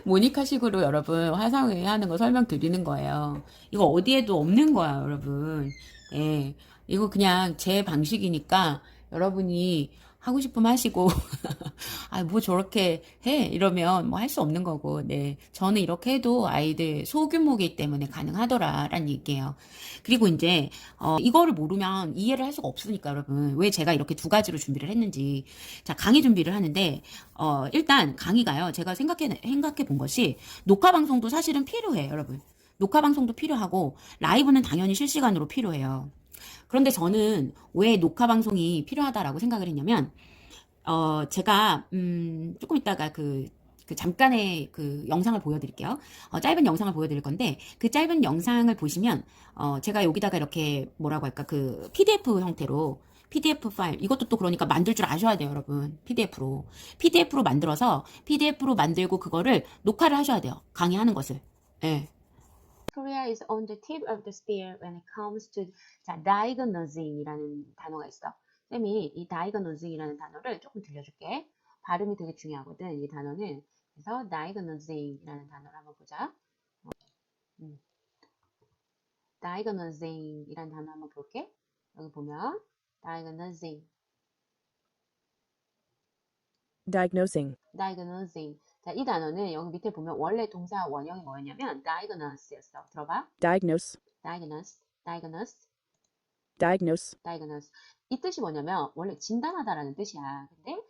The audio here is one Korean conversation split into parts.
모니카식으로 여러분 화상회의 하는 거 설명드리는 거예요. 이거 어디에도 없는 거야, 여러분. 예. 이거 그냥 제 방식이니까 여러분이 하고 싶으면 하시고, 아, 뭐 저렇게 해? 이러면 뭐 할 수 없는 거고, 네. 저는 이렇게 해도 아이들 소규모이기 때문에 가능하더라라는 얘기예요. 그리고 이제, 이거를 모르면 이해를 할 수가 없으니까, 여러분. 왜 제가 이렇게 두 가지로 준비를 했는지. 자, 강의 준비를 하는데, 일단 강의가요. 제가 생각해 본 것이, 녹화 방송도 사실은 필요해요, 여러분. 녹화 방송도 필요하고, 라이브는 당연히 실시간으로 필요해요. 그런데 저는 왜 녹화 방송이 필요하다라고 생각을 했냐면, 제가, 조금 이따가 그 잠깐의 그 영상을 보여드릴게요. 짧은 영상을 보여드릴 건데, 그 짧은 영상을 보시면, 제가 여기다가 이렇게 뭐라고 할까, 그 PDF 형태로, PDF 파일, 이것도 또 그러니까 만들 줄 아셔야 돼요, 여러분. PDF로. PDF로 만들어서, PDF로 만들고 그거를 녹화를 하셔야 돼요. 강의하는 것을. 예. Korea is on the tip of the spear when it comes to 자, diagnosing이라는 단어가 있어. 쌤이 이 diagnosing이라는 단어를 조금 들려줄게. 발음이 되게 중요하거든. 이 단어는. 그래서 diagnosing이라는 단어를 한번 보자. 음, diagnosing이라는 단어 한번 볼게. 여기 보면 diagnosing, diagnosing. 자, 이 단어는 여기 밑에 보면 원래 동사 원형이 뭐였냐면 diagnose였어. 들어봐. diagnose, diagnose, diagnose. diagnose, diagnose. 이 뜻이 뭐냐면 원래 진단하다라는 뜻이야. 근데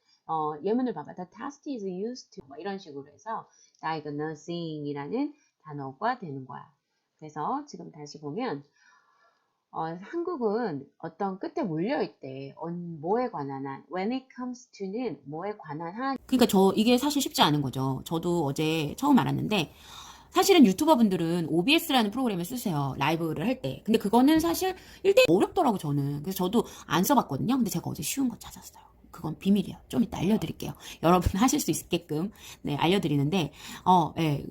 예문을 봐봐. The test is used to 뭐 이런 식으로 해서 diagnosing이라는 단어가 되는 거야. 그래서 지금 다시 보면 한국은 어떤 끝에 몰려있대. 뭐에 관한 한. When it comes to는 뭐에 관한 한. 그러니까 이게 사실 쉽지 않은 거죠. 저도 어제 처음 알았는데 사실은 유튜버 분들은 OBS라는 프로그램을 쓰세요. 라이브를 할 때. 근데 그거는 사실 1대1 어렵더라고, 저는. 그래서 저도 안 써봤거든요. 근데 제가 어제 쉬운 거 찾았어요. 그건 비밀이에요. 좀 이따 알려드릴게요. 여러분 하실 수 있게끔, 네, 알려드리는데, 예,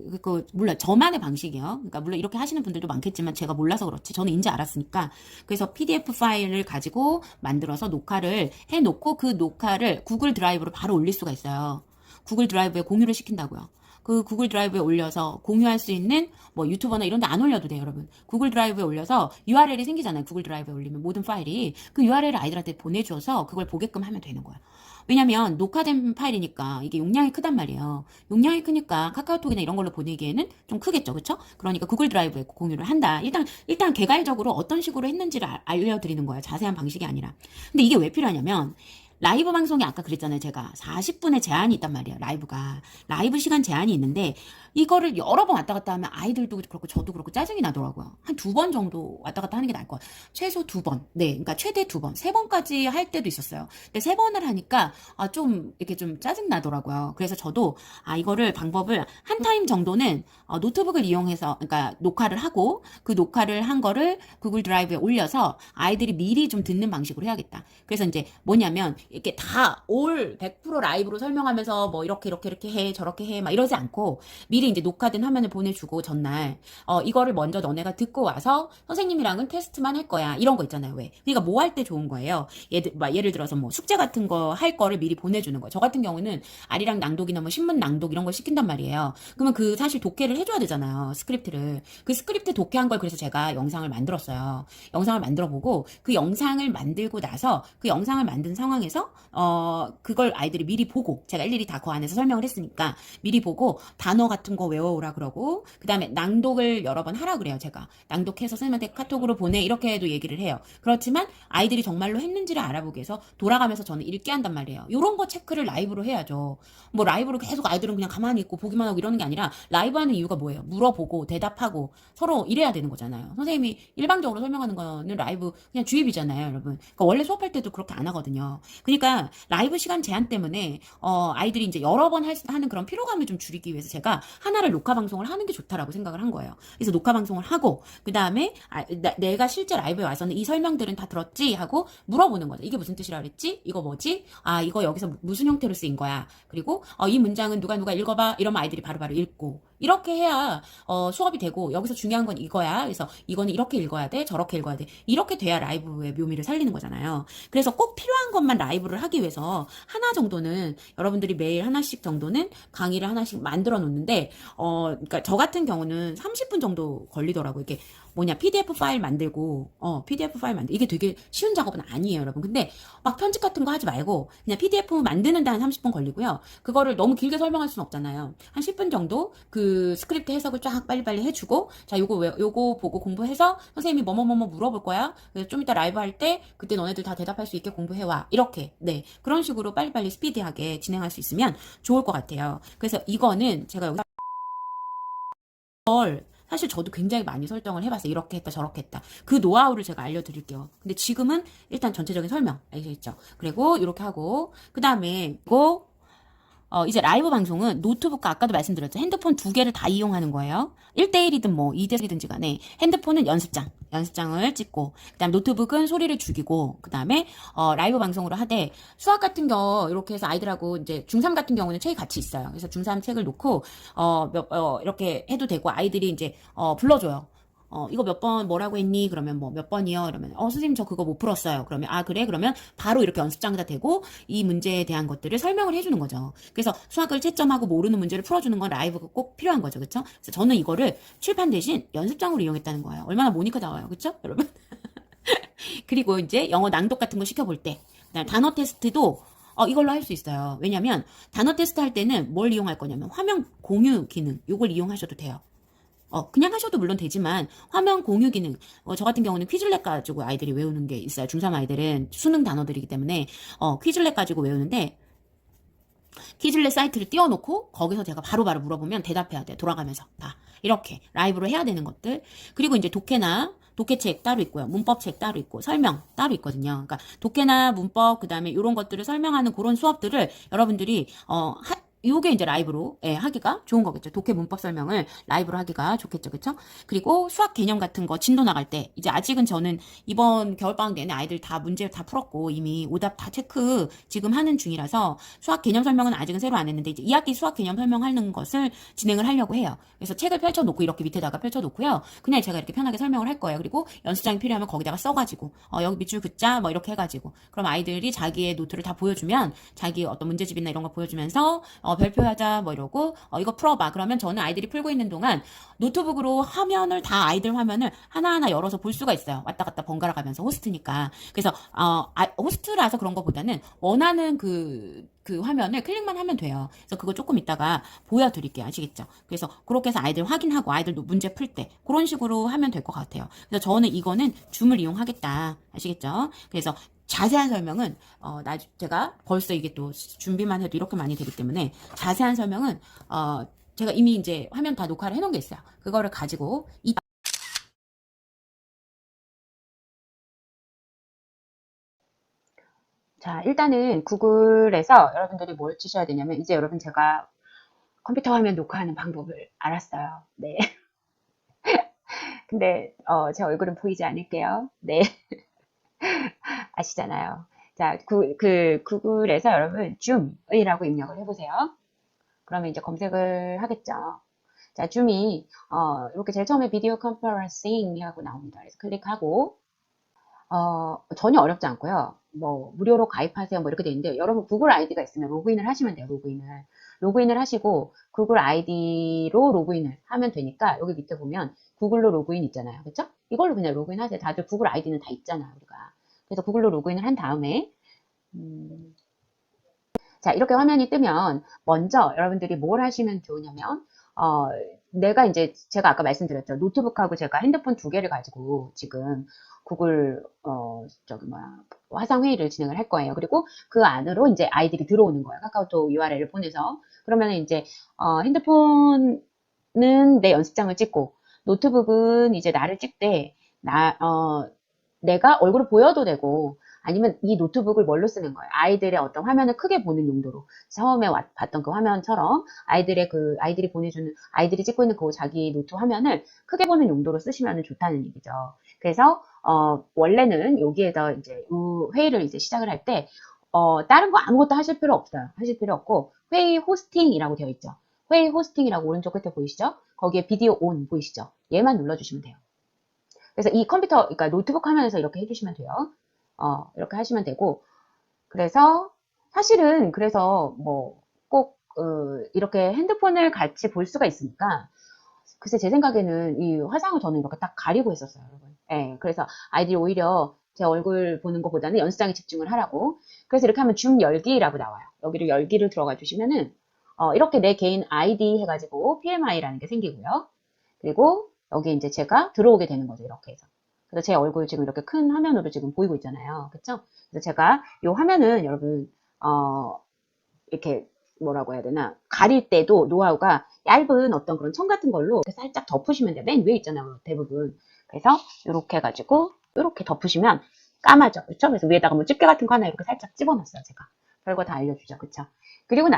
물론 저만의 방식이에요. 그러니까 물론 이렇게 하시는 분들도 많겠지만 제가 몰라서 그렇지. 저는 이제 알았으니까. 그래서 PDF 파일을 가지고 만들어서 녹화를 해놓고 그 녹화를 구글 드라이브로 바로 올릴 수가 있어요. 구글 드라이브에 공유를 시킨다고요. 그 구글 드라이브에 올려서 공유할 수 있는 뭐 유튜버나 이런 데 안 올려도 돼요, 여러분. 구글 드라이브에 올려서 URL이 생기잖아요. 구글 드라이브에 올리면 모든 파일이 그 URL을 아이들한테 보내줘서 그걸 보게끔 하면 되는 거예요. 왜냐면 녹화된 파일이니까 이게 용량이 크단 말이에요. 용량이 크니까 카카오톡이나 이런 걸로 보내기에는 좀 크겠죠, 그렇죠? 그러니까 구글 드라이브에 공유를 한다. 일단 개괄적으로 어떤 식으로 했는지를 알려드리는 거예요. 자세한 방식이 아니라. 근데 이게 왜 필요하냐면 라이브 방송이 아까 그랬잖아요. 제가 40분의 제한이 있단 말이에요. 라이브가. 라이브 시간 제한이 있는데 이거를 여러 번 왔다 갔다 하면 아이들도 그렇고 저도 그렇고 짜증이 나더라고요. 한 2번 정도 왔다 갔다 하는 게 나을 것 같아요. 최소 2번. 네. 그러니까 최대 2번. 3번까지 할 때도 있었어요. 근데 3번을 하니까 좀 이렇게 좀 짜증 나더라고요. 그래서 저도 이거를 방법을 한 타임 정도는 노트북을 이용해서 그러니까 녹화를 하고 그 녹화를 한 거를 구글 드라이브에 올려서 아이들이 미리 좀 듣는 방식으로 해야겠다. 그래서 이제 뭐냐면 이렇게 다 올 100% 라이브로 설명하면서 뭐 이렇게 해 저렇게 해 막 이러지 않고 미리 이제 녹화된 화면을 보내주고 전날 이거를 먼저 너네가 듣고 와서 선생님이랑은 테스트만 할 거야 이런 거 있잖아요. 왜? 그러니까 뭐 할 때 좋은 거예요. 예를 들어서 뭐 숙제 같은 거 할 거를 미리 보내주는 거예요. 저 같은 경우는 아리랑 낭독이나 뭐 신문 낭독 이런 걸 시킨단 말이에요. 그러면 그 사실 독해를 해줘야 되잖아요. 스크립트를. 그 스크립트 독해한 걸 그래서 제가 영상을 만들었어요. 영상을 만들어 보고 그 영상을 만들고 나서 그 영상을 만든 상황에서 그걸 아이들이 미리 보고 제가 일일이 다 그 안에서 설명을 했으니까 미리 보고 단어 같은 거 외워오라 그러고 그 다음에 낭독을 여러 번 하라 그래요. 제가 낭독해서 선생님한테 카톡으로 보내 이렇게도 얘기를 해요. 그렇지만 아이들이 정말로 했는지를 알아보기 위해서 돌아가면서 저는 읽게 한단 말이에요. 이런 거 체크를 라이브로 해야죠. 뭐 라이브로 계속 아이들은 그냥 가만히 있고 보기만 하고 이러는 게 아니라 라이브 하는 이유가 뭐예요? 물어보고 대답하고 서로 이래야 되는 거잖아요. 선생님이 일방적으로 설명하는 거는 라이브 그냥 주입이잖아요, 여러분. 그러니까 원래 수업할 때도 그렇게 안 하거든요. 그러니까 라이브 시간 제한 때문에 아이들이 이제 여러 번 하는 그런 피로감을 좀 줄이기 위해서 제가 하나를 녹화 방송을 하는 게 좋다라고 생각을 한 거예요. 그래서 녹화 방송을 하고 그 다음에 내가 실제 라이브에 와서는 이 설명들은 다 들었지 하고 물어보는 거죠. 이게 무슨 뜻이라 그랬지? 이거 뭐지? 이거 여기서 무슨 형태로 쓰인 거야? 그리고 이 문장은 누가 읽어봐 이러면 아이들이 바로바로 읽고 이렇게 해야 수업이 되고 여기서 중요한 건 이거야. 그래서 이거는 이렇게 읽어야 돼. 저렇게 읽어야 돼. 이렇게 돼야 라이브의 묘미를 살리는 거잖아요. 그래서 꼭 필요한 것만 라이브 라이브를 하기 위해서 하나 정도는 여러분들이 매일 하나씩 정도는 강의를 하나씩 만들어 놓는데 그러니까 저 같은 경우는 30분 정도 걸리더라고요. 이게 뭐냐 PDF 파일 만들고 PDF 파일 만들 이게 되게 쉬운 작업은 아니에요, 여러분. 근데 막 편집 같은 거 하지 말고 그냥 PDF 만드는 데 한 30분 걸리고요. 그거를 너무 길게 설명할 수는 없잖아요. 한 10분 정도 그 스크립트 해석을 쫙 빨리빨리 해주고 자 요거 보고 공부해서 선생님이 뭐뭐뭐뭐 물어볼 거야. 그래서 좀 이따 라이브 할 때 그때 너네들 다 대답할 수 있게 공부해와. 이렇게 네 그런 식으로 빨리빨리 스피디하게 진행할 수 있으면 좋을 것 같아요. 그래서 이거는 제가 여기서 사실 저도 굉장히 많이 설정을 해봤어요. 이렇게 했다 저렇게 했다. 그 노하우를 제가 알려드릴게요. 근데 지금은 일단 전체적인 설명 알겠죠? 그리고 이렇게 하고 그 다음에 이제 라이브 방송은 노트북과 아까도 말씀드렸죠. 핸드폰 두 개를 다 이용하는 거예요. 1대1이든 뭐 2대1이든지 간에 핸드폰은 연습장을 찍고 그다음 노트북은 소리를 죽이고 그다음에 라이브 방송으로 하되 수학 같은 거 이렇게 해서 아이들하고 이제 중3 같은 경우는 책이 같이 있어요. 그래서 중3 책을 놓고 이렇게 해도 되고 아이들이 이제 불러줘요. 이거 몇 번 뭐라고 했니? 그러면 뭐 몇 번이요? 이러면 선생님 저 그거 못 풀었어요. 그러면 그래? 그러면 바로 이렇게 연습장에다 대고 이 문제에 대한 것들을 설명을 해주는 거죠. 그래서 수학을 채점하고 모르는 문제를 풀어주는 건 라이브가 꼭 필요한 거죠. 그쵸? 그래서 저는 이거를 칠판 대신 연습장으로 이용했다는 거예요. 얼마나 모니까 나와요. 그쵸? 여러분? 그리고 이제 영어 낭독 같은 거 시켜볼 때 그다음에 단어 테스트도 이걸로 할 수 있어요. 왜냐면 단어 테스트 할 때는 뭘 이용할 거냐면 화면 공유 기능 요걸 이용하셔도 돼요. 그냥 하셔도 물론 되지만 화면 공유 기능 저 같은 경우는 퀴즐렛 가지고 아이들이 외우는 게 있어요. 중3 아이들은 수능 단어들이기 때문에 퀴즐렛 가지고 외우는데 퀴즐렛 사이트를 띄워놓고 거기서 제가 바로바로 물어보면 대답해야 돼요. 돌아가면서 다 이렇게 라이브로 해야 되는 것들 그리고 이제 독해책 따로 있고요. 문법책 따로 있고 설명 따로 있거든요. 그러니까 독해나 문법 그다음에 이런 것들을 설명하는 그런 수업들을 여러분들이 요게 이제 라이브로 하기가 좋은 거겠죠. 독해 문법 설명을 라이브로 하기가 좋겠죠. 그쵸? 그리고 수학 개념 같은 거 진도 나갈 때 이제 아직은 저는 이번 겨울방학 내내 아이들 다 문제 다 풀었고 이미 오답 다 체크 지금 하는 중이라서 수학 개념 설명은 아직은 새로 안 했는데 이제 2학기 수학 개념 설명하는 것을 진행을 하려고 해요. 그래서 책을 펼쳐놓고 이렇게 밑에다가 펼쳐놓고요. 그냥 제가 이렇게 편하게 설명을 할 거예요. 그리고 연습장이 필요하면 거기다가 써가지고 여기 밑줄 긋자 뭐 이렇게 해가지고 그럼 아이들이 자기의 노트를 다 보여주면 자기 어떤 문제집이나 이런 거 보여주면서 별표하자 뭐 이러고 이거 풀어봐. 그러면 저는 아이들이 풀고 있는 동안 노트북으로 화면을 다 아이들 화면을 하나하나 열어서 볼 수가 있어요. 왔다 갔다 번갈아 가면서 호스트니까. 그래서 호스트라서 그런 것보다는 원하는 그 화면을 클릭만 하면 돼요. 그래서 그거 조금 이따가 보여드릴게요. 아시겠죠? 그래서 그렇게 해서 아이들 확인하고 아이들도 문제 풀 때 그런 식으로 하면 될 것 같아요. 그래서 저는 이거는 줌을 이용하겠다. 아시겠죠? 그래서 자세한 설명은 제가 벌써 이게 또 준비만 해도 이렇게 많이 되기 때문에 자세한 설명은 제가 이미 이제 화면 다 녹화를 해놓은 게 있어요. 그거를 가지고 자, 일단은 구글에서 여러분들이 뭘 치셔야 되냐면 이제 여러분 제가 컴퓨터 화면 녹화하는 방법을 알았어요. 네. 근데 제 얼굴은 보이지 않을게요. 네. 아시잖아요. 자, 구글에서 여러분 줌이라고 입력을 해보세요. 그러면 이제 검색을 하겠죠. 자, 줌이 이렇게 제일 처음에 비디오 컨퍼런싱 하고 나옵니다. 그래서 클릭하고 전혀 어렵지 않고요. 뭐 무료로 가입하세요 뭐 이렇게 돼 있는데 여러분 구글 아이디가 있으면 로그인을 하시면 돼요. 로그인을 하시고 구글 아이디로 로그인을 하면 되니까 여기 밑에 보면 구글로 로그인 있잖아요. 그렇죠? 이걸로 그냥 로그인 하세요. 다들 구글 아이디는 다 있잖아요, 우리가. 그래서 구글로 로그인을 한 다음에 자, 이렇게 화면이 뜨면 먼저 여러분들이 뭘 하시면 좋으냐면 내가 이제 제가 아까 말씀드렸죠. 노트북하고 제가 핸드폰 두 개를 가지고 지금 구글 화상 회의를 진행을 할 거예요. 그리고 그 안으로 이제 아이들이 들어오는 거예요. 카카오톡 URL을 보내서 그러면 이제 핸드폰은 내 연습장을 찍고 노트북은 이제 나를 찍되 내가 얼굴을 보여도 되고 아니면 이 노트북을 뭘로 쓰는 거예요? 아이들의 어떤 화면을 크게 보는 용도로 처음에 봤던 그 화면처럼 아이들이 찍고 있는 그 자기 노트 화면을 크게 보는 용도로 쓰시면 좋다는 얘기죠. 그래서 원래는 여기에서 이제 회의를 이제 시작을 할 때 다른 거 아무것도 하실 필요 없어요. 하실 필요 없고 회의 호스팅이라고 되어 있죠. 회의 호스팅이라고 오른쪽 끝에 보이시죠? 거기에 비디오 온 보이시죠? 얘만 눌러주시면 돼요. 그래서 이 컴퓨터, 그러니까 노트북 화면에서 이렇게 해주시면 돼요. 이렇게 하시면 되고, 그래서 사실은 그래서 뭐 꼭 이렇게 핸드폰을 같이 볼 수가 있으니까 글쎄 제 생각에는 이 화상을 저는 이렇게 딱 가리고 했었어요, 여러분. 예, 그래서 아이들이 오히려 제 얼굴 보는 것보다는 연습장에 집중을 하라고. 그래서 이렇게 하면 줌 열기라고 나와요. 여기를 열기를 들어가 주시면은 이렇게 내 개인 아이디 해가지고 PMI라는 게 생기고요. 그리고 여기 이제 제가 들어오게 되는 거죠, 이렇게 해서. 그래서 제 얼굴 지금 이렇게 큰 화면으로 지금 보이고 있잖아요. 그쵸? 그래서 제가 이 화면은 여러분, 이렇게 뭐라고 해야 되나 가릴 때도 노하우가 얇은 어떤 그런 천 같은 걸로 이렇게 살짝 덮으시면 돼요. 맨 위에 있잖아요, 대부분. 그래서 이렇게 해가지고 이렇게 덮으시면 까마죠, 그렇죠? 그래서 위에다가 뭐 집게 같은 거 하나 이렇게 살짝 집어놨어요, 제가. 별거 다 알려주죠, 그렇죠? 그리고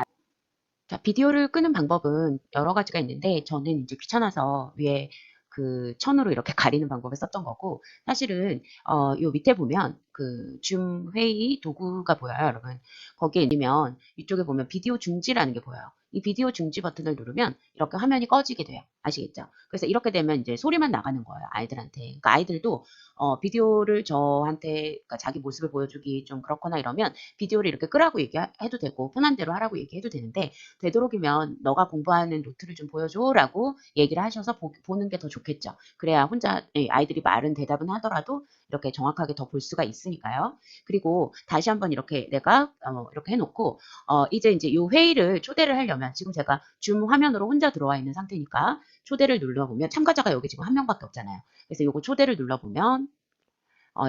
자, 비디오를 끄는 방법은 여러 가지가 있는데 저는 이제 귀찮아서 위에 그 천으로 이렇게 가리는 방법을 썼던 거고 사실은 요 밑에 보면 그 줌 회의 도구가 보여요, 여러분. 거기에 있으면 이쪽에 보면 비디오 중지라는 게 보여요. 이 비디오 중지 버튼을 누르면 이렇게 화면이 꺼지게 돼요. 아시겠죠? 그래서 이렇게 되면 이제 소리만 나가는 거예요, 아이들한테. 그러니까 아이들도 비디오를 저한테 그러니까 자기 모습을 보여주기 좀 그렇거나 이러면 비디오를 이렇게 끄라고 얘기해도 되고 편한 대로 하라고 얘기해도 되는데 되도록이면 너가 공부하는 노트를 좀 보여줘라고 얘기를 하셔서 보는 게 더 좋겠죠. 그래야 혼자 아이들이 말은 대답은 하더라도 이렇게 정확하게 더 볼 수가 있으니까요. 그리고 다시 한번 이렇게 내가 이렇게 해놓고 이제 이 회의를 초대를 하려면 지금 제가 줌 화면으로 혼자 들어와 있는 상태니까 초대를 눌러보면 참가자가 여기 지금 한 명밖에 없잖아요. 그래서 요거 초대를 눌러보면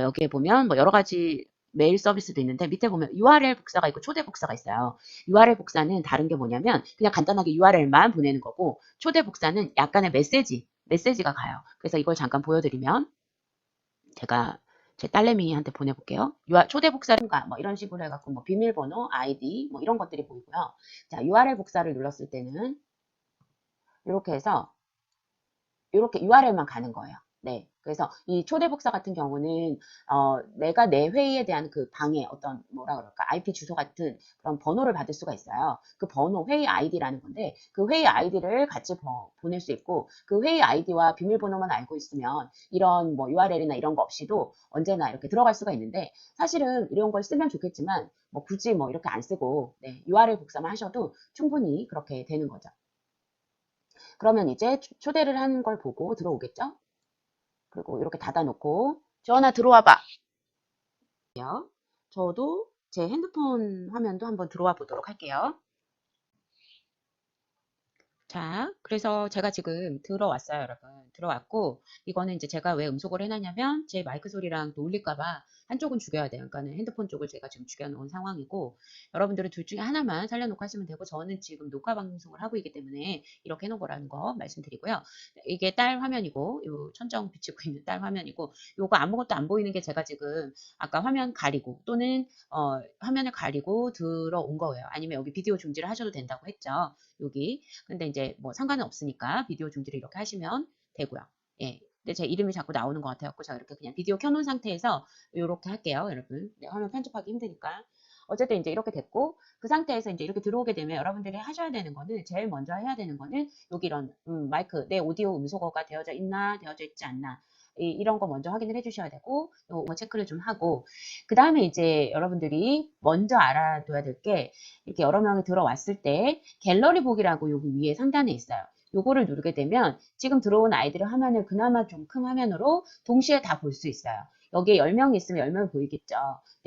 여기에 보면 뭐 여러 가지 메일 서비스도 있는데 밑에 보면 URL 복사가 있고 초대 복사가 있어요. URL 복사는 다른 게 뭐냐면 그냥 간단하게 URL만 보내는 거고 초대 복사는 약간의 메시지가 가요. 그래서 이걸 잠깐 보여드리면 제가 제 딸내미한테 보내볼게요. 초대 복사를 뭐 이런 식으로 해갖고 뭐 비밀번호, 아이디 뭐 이런 것들이 보이고요. 자, URL 복사를 눌렀을 때는 이렇게 해서 이렇게 URL만 가는 거예요. 네. 그래서 이 초대 복사 같은 경우는 내가 내 회의에 대한 그 방해 어떤 뭐라 그럴까 IP 주소 같은 그런 번호를 받을 수가 있어요. 그 번호 회의 아이디라는 건데 그 회의 아이디를 같이 보낼 수 있고 그 회의 아이디와 비밀번호만 알고 있으면 이런 뭐 URL이나 이런 거 없이도 언제나 이렇게 들어갈 수가 있는데 사실은 이런 걸 쓰면 좋겠지만 뭐 굳이 뭐 이렇게 안 쓰고 네, URL 복사만 하셔도 충분히 그렇게 되는 거죠. 그러면 이제 초대를 하는 걸 보고 들어오겠죠? 그리고 이렇게 닫아놓고 전화 들어와 봐. 저도 제 핸드폰 화면도 한번 들어와 보도록 할게요. 자, 그래서 제가 지금 들어왔어요, 여러분. 들어왔고, 이거는 이제 제가 왜 음속으로 해놨냐면, 제 마이크 소리랑 또 울릴까봐 한쪽은 죽여야 돼요. 그러니까는 핸드폰 쪽을 제가 지금 죽여놓은 상황이고, 여러분들은 둘 중에 하나만 살려놓고 하시면 되고, 저는 지금 녹화 방송을 하고 있기 때문에 이렇게 해놓은 거라는 거 말씀드리고요. 이게 딸 화면이고, 요 천정 비치고 있는 딸 화면이고, 요거 아무것도 안 보이는 게 제가 지금 아까 화면 가리고, 또는, 화면을 가리고 들어온 거예요. 아니면 여기 비디오 중지를 하셔도 된다고 했죠. 여기. 근데 이제 뭐 상관은 없으니까 비디오 중지를 이렇게 하시면 되고요. 예. 근데 제 이름이 자꾸 나오는 것 같아요. 제가 이렇게 그냥 비디오 켜놓은 상태에서 이렇게 할게요, 여러분. 네, 화면 편집하기 힘드니까. 어쨌든 이제 이렇게 됐고 그 상태에서 이제 이렇게 들어오게 되면 여러분들이 하셔야 되는 거는 제일 먼저 해야 되는 거는 여기 이런 마이크 내 오디오 음소거가 되어져 있나 되어져 있지 않나 이런 거 먼저 확인을 해주셔야 되고 이거 체크를 좀 하고 그 다음에 이제 여러분들이 먼저 알아둬야 될 게 이렇게 여러 명이 들어왔을 때 갤러리 보기라고 여기 위에 상단에 있어요. 요거를 누르게 되면 지금 들어온 아이들의 화면을 그나마 좀 큰 화면으로 동시에 다 볼 수 있어요. 여기에 10명이 있으면 10명이 보이겠죠.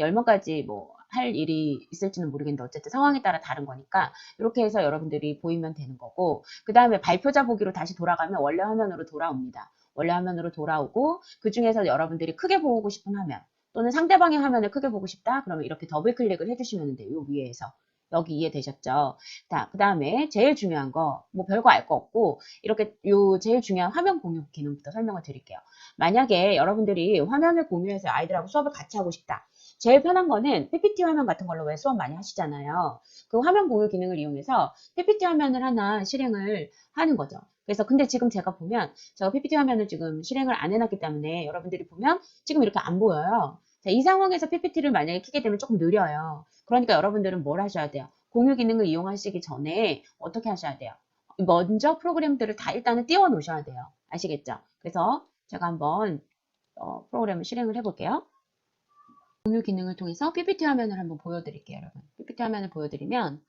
10명까지 뭐 할 일이 있을지는 모르겠는데 어쨌든 상황에 따라 다른 거니까 이렇게 해서 여러분들이 보이면 되는 거고 그 다음에 발표자 보기로 다시 돌아가면 원래 화면으로 돌아옵니다. 원래 화면으로 돌아오고 그 중에서 여러분들이 크게 보고 싶은 화면 또는 상대방의 화면을 크게 보고 싶다 그러면 이렇게 더블 클릭을 해주시면 돼요. 요 위에서. 여기 이해되셨죠? 자, 그 다음에 제일 중요한 거, 뭐 별거 알 거 없고, 이렇게 요 제일 중요한 화면 공유 기능부터 설명을 드릴게요. 만약에 여러분들이 화면을 공유해서 아이들하고 수업을 같이 하고 싶다. 제일 편한 거는 PPT 화면 같은 걸로 왜 수업 많이 하시잖아요. 그 화면 공유 기능을 이용해서 PPT 화면을 하나 실행을 하는 거죠. 그래서 근데 지금 제가 보면 제가 PPT 화면을 지금 실행을 안 해놨기 때문에 여러분들이 보면 지금 이렇게 안 보여요. 자, 이 상황에서 PPT를 만약에 켜게 되면 조금 느려요. 그러니까 여러분들은 뭘 하셔야 돼요? 공유 기능을 이용하시기 전에 어떻게 하셔야 돼요? 먼저 프로그램들을 다 일단은 띄워 놓으셔야 돼요. 아시겠죠? 그래서 제가 한번 프로그램을 실행을 해볼게요. 공유 기능을 통해서 PPT 화면을 한번 보여드릴게요, 여러분. PPT 화면을 보여드리면,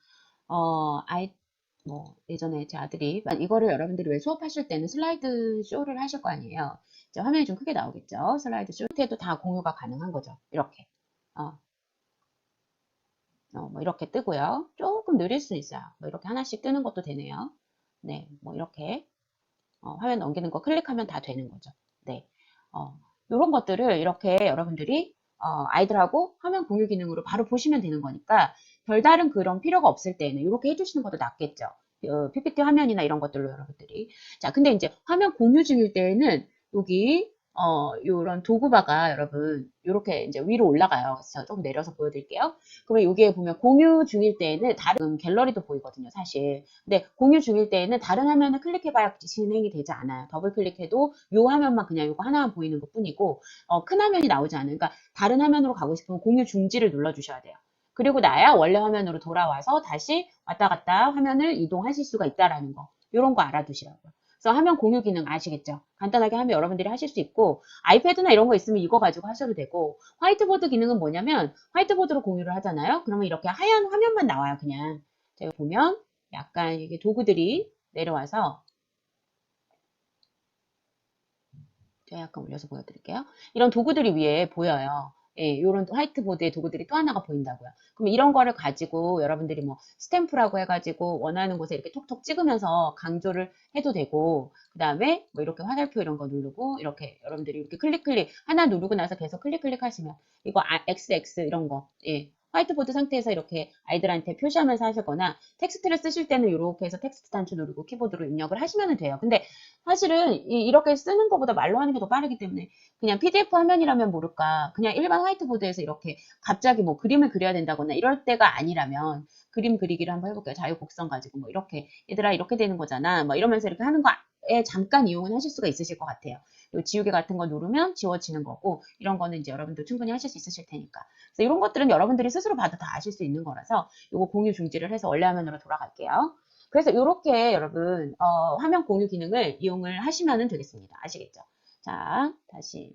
예전에 제 아들이, 이거를 여러분들이 왜 수업하실 때는 슬라이드 쇼를 하실 거 아니에요. 이제 화면이 좀 크게 나오겠죠. 슬라이드 쇼 때도 다 공유가 가능한 거죠. 이렇게. 이렇게 뜨고요. 조금 느릴 수 있어요. 이렇게 하나씩 뜨는 것도 되네요. 네, 이렇게. 화면 넘기는 거 클릭하면 다 되는 거죠. 네. 이런 것들을 이렇게 여러분들이 아이들하고 화면 공유 기능으로 바로 보시면 되는 거니까 별다른 그런 필요가 없을 때는 이렇게 해주시는 것도 낫겠죠. PPT 화면이나 이런 것들로 여러분들이. 자, 근데 이제 화면 공유 중일 때에는 여기 요런 도구바가 여러분 이렇게 이제 위로 올라가요. 그래서 좀 내려서 보여드릴게요. 그러면 여기에 보면 공유 중일 때에는 다른 갤러리도 보이거든요, 사실. 근데 공유 중일 때에는 다른 화면을 클릭해봐야 진행이 되지 않아요. 더블 클릭해도 요 화면만 그냥 요거 하나만 보이는 것 뿐이고 큰 화면이 나오지 않아요. 그러니까 다른 화면으로 가고 싶으면 공유 중지를 눌러주셔야 돼요. 그리고 나야 원래 화면으로 돌아와서 다시 왔다 갔다 화면을 이동하실 수가 있다라는 거. 요런 거 알아두시라고요. 그래서 화면 공유 기능 아시겠죠? 간단하게 하면 여러분들이 하실 수 있고 아이패드나 이런 거 있으면 이거 가지고 하셔도 되고 화이트보드 기능은 뭐냐면 화이트보드로 공유를 하잖아요. 그러면 이렇게 하얀 화면만 나와요. 그냥 제가 보면 약간 이게 도구들이 내려와서 제가 약간 올려서 보여드릴게요. 이런 도구들이 위에 보여요. 예, 이런 화이트보드의 도구들이 또 하나가 보인다고요. 그럼 이런 거를 가지고 여러분들이 뭐 스탬프라고 해가지고 원하는 곳에 이렇게 톡톡 찍으면서 강조를 해도 되고, 그 다음에 뭐 이렇게 화살표 이런 거 누르고, 이렇게 여러분들이 이렇게 클릭 하나 누르고 나서 계속 클릭 하시면 이거 XX 이런 거, 예. 화이트보드 상태에서 이렇게 아이들한테 표시하면서 하시거나 텍스트를 쓰실 때는 이렇게 해서 텍스트 단추 누르고 키보드로 입력을 하시면 돼요. 근데 사실은 이렇게 쓰는 것보다 말로 하는 게 더 빠르기 때문에 그냥 PDF 화면이라면 모를까 그냥 일반 화이트보드에서 이렇게 갑자기 뭐 그림을 그려야 된다거나 이럴 때가 아니라면 그림 그리기를 한번 해볼게요. 자유곡선 가지고 뭐 이렇게 얘들아 이렇게 되는 거잖아 뭐 이러면서 이렇게 하는 거에 잠깐 이용을 하실 수가 있으실 것 같아요. 그리고 지우개 같은 거 누르면 지워지는 거고 이런 거는 이제 여러분들 충분히 하실 수 있으실 테니까 그래서 이런 것들은 여러분들이 스스로 봐도 다 아실 수 있는 거라서 이거 공유 중지를 해서 원래 화면으로 돌아갈게요. 그래서 이렇게 여러분 화면 공유 기능을 이용을 하시면 되겠습니다. 아시겠죠? 자, 다시.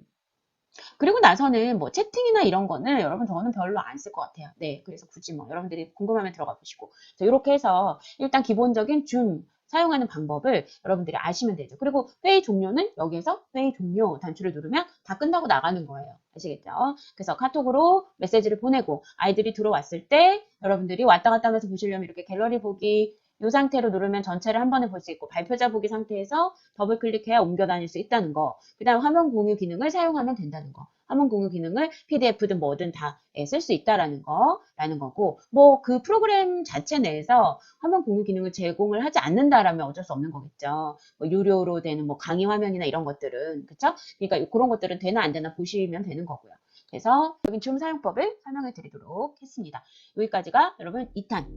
그리고 나서는 뭐 채팅이나 이런 거는 여러분 저는 별로 안 쓸 것 같아요. 네, 그래서 굳이 뭐 여러분들이 궁금하면 들어가 보시고 이렇게 해서 일단 기본적인 줌 사용하는 방법을 여러분들이 아시면 되죠. 그리고 회의 종료는 여기에서 회의 종료 단추를 누르면 다 끝나고 나가는 거예요. 아시겠죠? 그래서 카톡으로 메시지를 보내고 아이들이 들어왔을 때 여러분들이 왔다 갔다 하면서 보시려면 이렇게 갤러리 보기 이 상태로 누르면 전체를 한 번에 볼 수 있고 발표자 보기 상태에서 더블 클릭해야 옮겨 다닐 수 있다는 거. 그 다음 화면 공유 기능을 사용하면 된다는 거. 화면 공유 기능을 PDF든 뭐든 다 쓸 수 있다라는 거고 뭐 그 프로그램 자체 내에서 화면 공유 기능을 제공을 하지 않는다라면 어쩔 수 없는 거겠죠. 뭐 유료로 되는 뭐 강의 화면이나 이런 것들은 그쵸? 그러니까 그런 것들은 되나 안 되나 보시면 되는 거고요. 그래서 여기 줌 사용법을 설명해 드리도록 했습니다. 여기까지가 여러분 2탄